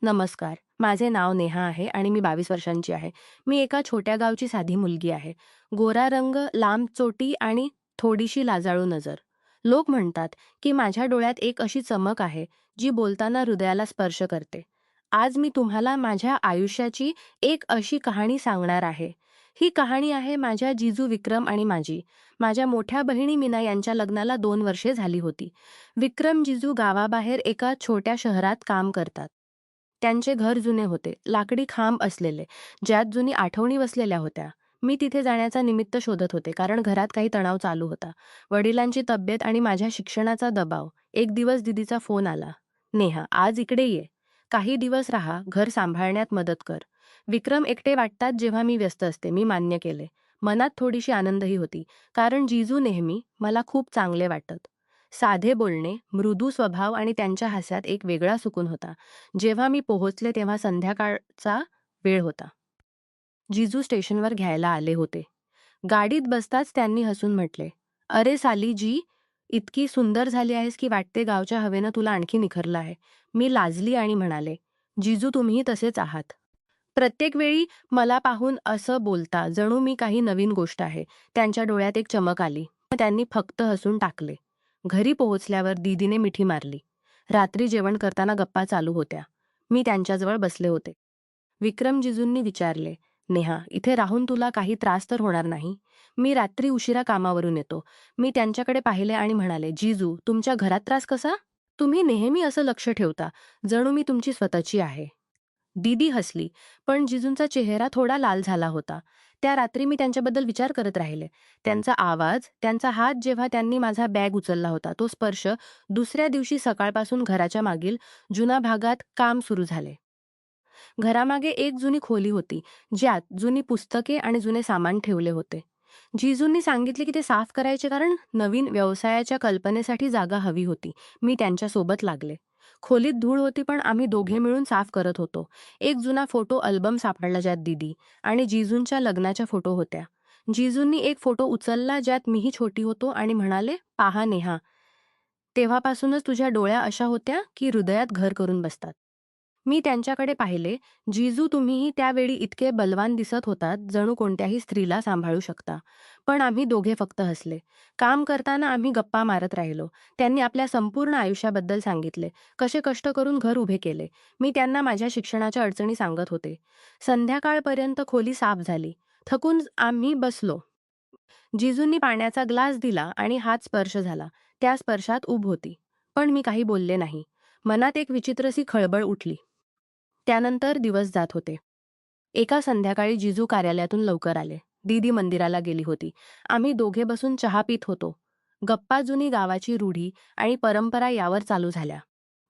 नमस्कार. माझे नाव नेहा आहे आणि मी 22 वर्षांची आहे. मी एका छोट्या गावची साधी मुलगी आहे. गोरा रंग, लांब चोटी आणि थोडीशी लाजाळू नजर. लोक म्हणतात की माझ्या डोळ्यात एक अशी चमक आहे, जी बोलताना हृदयाला स्पर्श करते. आज मी तुम्हाला माझ्या आयुष्याची एक अशी कहाणी सांगणार आहे. ही कहाणी आहे माझ्या जिजू विक्रम आणि माझी. माझ्या मोठ्या बहिणी मीना यांच्या लग्नाला 2 वर्षे झाली होती. विक्रम जिजू गावाबाहेर एका छोट्या शहरात काम करतात. त्यांचे घर जुने होते, लाकडी खांब असलेले, ज्यात जुनी आठवणी वसलेल्या होत्या. मी तिथे जाण्याचा निमित्त शोधत होते, कारण घरात काही तणाव चालू होता. वडिलांची तब्येत आणि माझ्या शिक्षणाचा दबाव. एक दिवस दीदीचा फोन आला. "नेहा, आज इकडे ये. काही दिवस राहा, घर सांभाळण्यात मदत कर." विक्रम एकटे वाटतात जेव्हा मी व्यस्त असते, मी मान्य केले. मनात थोडीशी आनंदही होती, कारण जिजू नेहमी मला खूप चांगले वाटत. साधे बोलणे, मृदू स्वभाव आणि त्यांच्या हास्यात एक वेगळा सुकून होता. जेव्हा मी पोहोचले तेव्हा संध्याकाळचा वेळ होता. जिजू स्टेशनवर घ्यायला आले होते. गाडीत बसताच त्यांनी हसून म्हटले, "अरे साली जी, इतकी सुंदर झाली आहेस की वाटते गावच्या हवेनं तुला आणखी निखरलं आहे." मी लाजली आणि म्हणाले, "जिजू तुम्हीही तसेच आहात." प्रत्येक वेळी मला पाहून असं बोलता, जणू मी काही नवीन गोष्ट आहे. त्यांच्या डोळ्यात एक चमक आली. त्यांनी फक्त हसून टाकले. घरी पोहोचल्यावर दीदीने मिठी मारली. रात्री जेवण करताना गप्पा चालू होत्या. मी त्यांच्याजवळ बसले होते. विक्रमजीजूंनी विचारले, "नेहा, इथे राहून तुला काही त्रास तर होणार नाही?" "मी रात्री उशिरा कामावरून येतो." मी त्यांच्याकडे पाहिले आणि म्हणाले, "जिजू, तुमच्या घरात त्रास कसा? तुम्ही नेहमी असं लक्ष ठेवता, जणू मी तुमची स्वतःची आहे." दीदी हसली, पण जिजूंचा चेहरा थोडा लाल झाला होता. त्या रात्री मी त्यांच्याबद्दल विचार करत राहिले. त्यांचा आवाज, त्यांचा हात जेव्हा त्यांनी माझा बॅग उचलला होता, तो स्पर्श. दुसऱ्या दिवशी सकाळपासून घराच्या मागील जुन्या भागात काम सुरू झाले. घरामागे एक जुनी खोली होती, ज्यात जुनी पुस्तके आणि जुने सामान ठेवले होते. जिजूंनी सांगितले की ते साफ करायचे, कारण नवीन व्यवसायाच्या कल्पनेसाठी जागा हवी होती. मी त्यांच्यासोबत लागले. खोलीत धूळ होती, पण आम्ही दोघे मिळून साफ करत होतो. एक जुना फोटो अल्बम सापडला, ज्यात दीदी आणि जिजूंच्या लग्नाच्या फोटो होत्या. जिजूंनी एक फोटो उचलला ज्यात मीही छोटी होतो आणि म्हणाले, "पाहा नेहा, तेव्हापासूनच तुझ्या डोळ्या अशा होत्या की हृदयात घर करून बसतात." मी त्यांच्याकडे पाहिले. "जिजू, तुम्हीही त्यावेळी इतके बलवान दिसत होतात, जणू कोणत्याही स्त्रीला सांभाळू शकता." पण आम्ही दोघे फक्त हसले. काम करताना आम्ही गप्पा मारत राहिलो. त्यांनी आपल्या संपूर्ण आयुष्याबद्दल सांगितले, कसे कष्ट करून घर उभे केले. मी त्यांना माझ्या शिक्षणाच्या अडचणी सांगत होते. संध्याकाळपर्यंत खोली साफ झाली. थकून आम्ही बसलो. जिजूंनी पाण्याचा ग्लास दिला आणि हात स्पर्श झाला. त्या स्पर्शात ऊब होती. पण मी काही बोलले नाही. मनात एक विचित्रशी खळबळ उठली. त्यानंतर दिवस जात होते. एका संध्याकाळी जिजू कार्यालयातून लवकर आले. दीदी मंदिराला गेली होती. आम्ही दोघे बसून चहा पीत होतो. गप्पा जुनी गावाची रूढी आणि परंपरा यावर चालू झाल्या.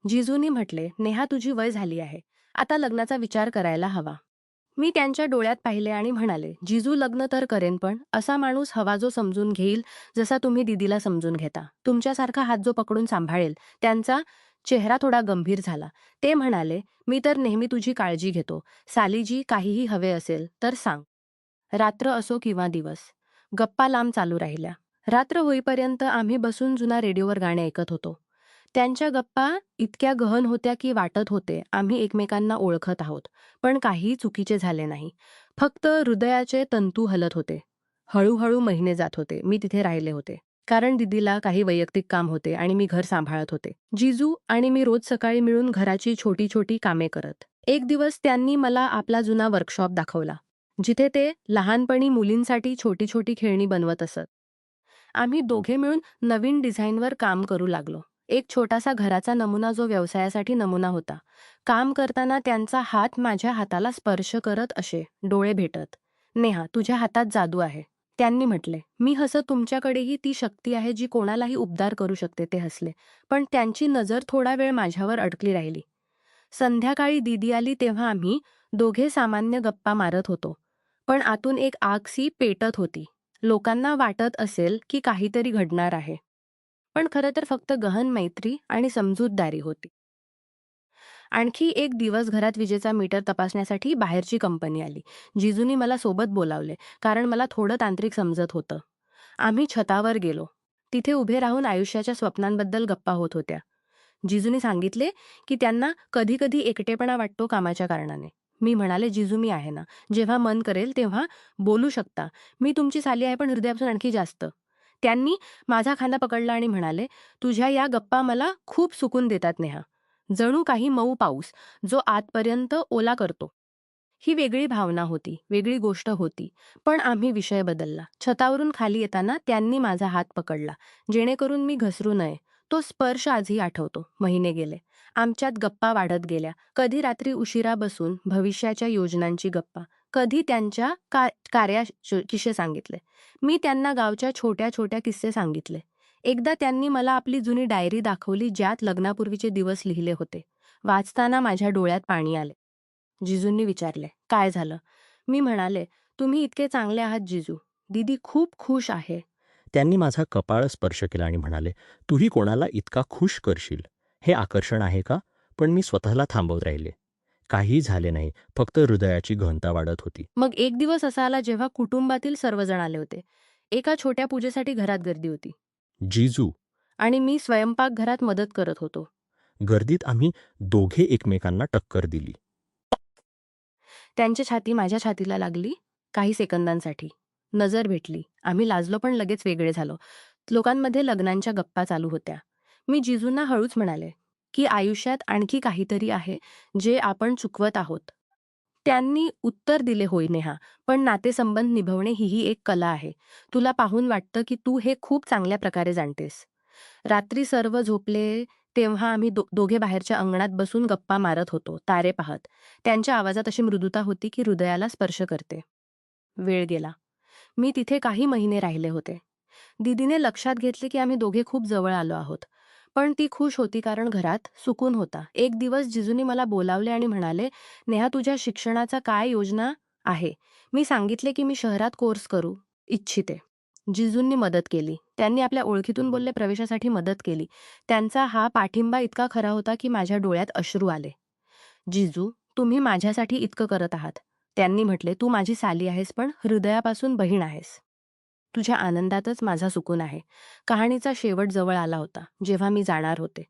जिजूंनी म्हटले, "नेहा, तुझी वय झाली आहे. आता लग्नाचा विचार करायला हवा." मी त्यांच्या डोळ्यात पाहिले आणि म्हणाले, "जिजू, लग्न तर करेन, पण असा माणूस हवा जो समजून घेईल, जसा तुम्ही दीदीला समजून घेता. तुमच्यासारखा हात जो पकडून सांभाळेल." त्यांचा चेहरा थोडा गंभीर झाला. ते म्हणाले, "मी तर नेहमी तुझी काळजी घेतो. सालीजी, काहीही हवे असेल तर सांग." रात्र असो किंवा दिवस. गप्पा लांब चालू राहिल्या. रात्र होईपर्यंत आम्ही बसून जुना रेडिओवर गाणे ऐकत होतो. त्यांच्या गप्पा इतक्या गहन होत्या की वाटत होते आम्ही एकमेकांना ओळखत आहोत. पण काहीही चुकीचे झाले नाही. फक्त हृदयाचे तंतू हलत होते. हळूहळू महिने जात होते. मी तिथे राहिले होते. कारण दीदीला काही वैयक्तिक काम होते आणि मी घर सांभाळत होते. जिजू आणि मी रोज सकाळी मिळून घराची छोटी छोटी कामे करत. एक दिवस त्यांनी मला आपला जुना वर्कशॉप दाखवला, जिथे ते लहानपणी मुलींसाठी छोटी छोटी खेळणी बनवत असत. आम्ही दोघे मिळून नवीन डिझाईनवर काम करू लागलो. एक छोटासा घराचा नमुना जो व्यवसायासाठी नमुना होता. काम करताना त्यांचा हात माझ्या हाताला स्पर्श करत असे, डोळे भेटत. "नेहा, तुझ्या हातात जादू आहे." त्यांनी म्हटले. मी हसत, "तुमच्याकडेही ती शक्ती आहे जी कोणालाही उबदार करू शकते." ते हसले. पण त्यांची नजर थोडा वेळ माझ्यावर अडकली राहिली. संध्याकाळी दीदी आली तेव्हा आम्ही दोघे सामान्य गप्पा मारत होतो. पण आतून एक आगसी पेटत होती. लोकांना वाटत असेल की काहीतरी घडणार आहे. पण खरं तर फक्त गहन मैत्री आणि समजूतदारी होती. आणखी एक दिवस घरात विजेचा मीटर तपासण्यासाठी बाहेरची कंपनी आली. जिजूंनी मला सोबत बोलावले, कारण मला थोडं तांत्रिक समजत होतं. आम्ही छतावर गेलो. तिथे उभे राहून आयुष्याच्या स्वप्नांबद्दल गप्पा होत होत्या. जिजूने सांगितले की त्यांना कधी कधी एकटेपणा वाटतो कामाच्या कारणाने. मी म्हणाले, जिजू मी आहे ना, जेव्हा मन करेल तेव्हा बोलू शकता. मी तुमची साली आहे, पण हृदयापासून आणखी जास्त. त्यांनी माझा खांदा पकडला आणि म्हणाले, तुझ्या या गप्पा मला खूप सुकून देतात नेहा. जणू काही मऊ पाऊस, जो आतपर्यंत ओला करतो. ही वेगळी भावना होती, वेगळी गोष्ट होती. पण आम्ही विषय बदलला. छतावरून खाली येताना त्यांनी माझा हात पकडला, जेणेकरून मी घसरू नये. तो स्पर्श आजही आठवतो. महिने गेले. आमच्यात गप्पा वाढत गेल्या. कधी रात्री उशिरा बसून भविष्याच्या योजनांची गप्पा, कधी त्यांच्या किस्से सांगितले. मी त्यांना गावच्या छोट्या छोट्या किस्से सांगितले. एकदा त्यांनी मला आपली जुनी डायरी दाखवली, ज्यात लग्नापूर्वीचे दिवस लिहिले होते. वाचताना माझ्या डोळ्यात पाणी आले. जिजूंनी विचारले, काय झालं? मी म्हणाले, तुम्ही इतके चांगले आहात जिजू. दीदी खूप खुश आहे. त्यांनी माझा कपाळ स्पर्श केला आणि म्हणाले, "तूही कोणाला इतका खुश करशील, हे आकर्षण आहे का?" पण मी स्वतःला थांबवत राहिले. काहीही झाले नाही, फक्त हृदयाची घनता वाढत होती. मग एक दिवस असा आला जेव्हा कुटुंबातील सर्वजण आले होते. एका छोट्या पूजेसाठी घरात गर्दी होती जिजू. आणि मी स्वयंपाकघरात मदत करत होतो. गर्दीत आम्ही दोघे एकमेकांना टक्कर दिली. त्यांची छाती माझ्या छातीला लागली काही सेकंदांसाठी. नजर भेटली. आम्ही लाजलो, पण लगेच वेगळे झालो. लोकांमध्ये लग्नांच्या गप्पा चालू होत्या. मी जिजूंना हळूच म्हणाले, की आयुष्यात आणखी काहीतरी आहे, जे आपण चुकवत आहोत. त्यांनी उत्तर दिले, होय नेहा, पण नातेसंबंध निभवणे हीही एक कला आहे. तुला पाहून वाटतं की तू हे खूप चांगल्या प्रकारे जाणतेस. रात्री सर्व झोपले तेव्हा आम्ही दोघे बाहेरच्या अंगणात बसून गप्पा मारत होतो, तारे पाहत. त्यांच्या आवाजात अशी मृदुता होती की हृदयाला स्पर्श करते. वेळ गेला. मी तिथे काही महिने राहिले होते. दीदीने लक्षात घेतले की आम्ही दोघे खूप जवळ आलो आहोत. पण ती खुश होती, कारण घरात सुकून होता. एक दिवस जिजूनी मला बोलावले आणि म्हणाले, नेहा तुझ्या शिक्षणाचा काय योजना आहे? मी सांगितले की मी शहरात कोर्स करू इच्छिते. जिजूंनी मदत केली. त्यांनी आपल्या ओळखीतून बोलले प्रवेशासाठी मदत केली. त्यांचा हा पाठिंबा इतका खरा होता की माझ्या डोळ्यात अश्रू आले. जिजू, तुम्ही माझ्यासाठी इतकं करत आहात. त्यांनी म्हटले, तू माझी साली आहेस, पण हृदयापासून बहीण आहेस. तुझ्या आनंदातच माझा सुकून आहे. कहाणीचा शेवट जवळ आला होता, जेव्हा मी जाणार होते.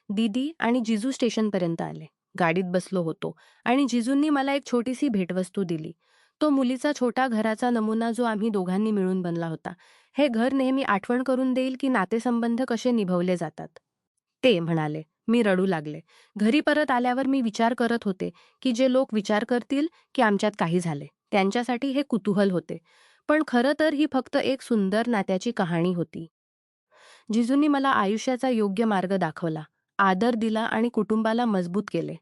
दीदी आणि जिजू स्टेशनपर्यंत आले. गाडीत बसलो होतो आणि जिजूंनी मला एक छोटीशी भेटवस्तू दिली. तो मुलीचा छोटा घराचा नमुना, जो आम्ही दोघांनी मिळून बनला होता. हे घर नेहमी आठवण करून देईल की नातेसंबंध कसे निभवले जातात. ते म्हणाले. मी रडू लागले. घरी परत आल्यावर मी विचार करत होते की जे लोक विचार करतील की आमच्यात काही झाले, त्यांच्यासाठी हे कुतूहल होते. पण खरं तर ही फक्त एक सुंदर नात्याची कहाणी होती. जिजूंनी मला आयुष्याचा योग्य मार्ग दाखवला, आदर दिला आणि कुटुंबाला मजबूत केले.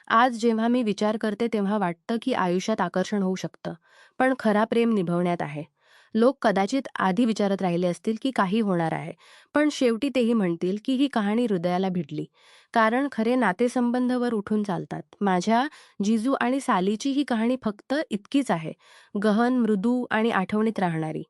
आज जेव्हा मी विचार करते तेव्हा वाटतं की आयुष्यात आकर्षण होऊ शकतं, पण खरा प्रेम निभवण्यात आहे. लोक कदाचित आधी विचारत राहिले असतील की काही होणार आहे, पण शेवटी तेही म्हणतील की ही कहाणी हृदयाला भिडली. कारण खरे नातेसंबंधवर उठून चालतात. माझ्या जिजू आणि सालीची ही कहाणी फक्त इतकीच आहे, गहन, मृदू आणि आठवणीत राहणारी.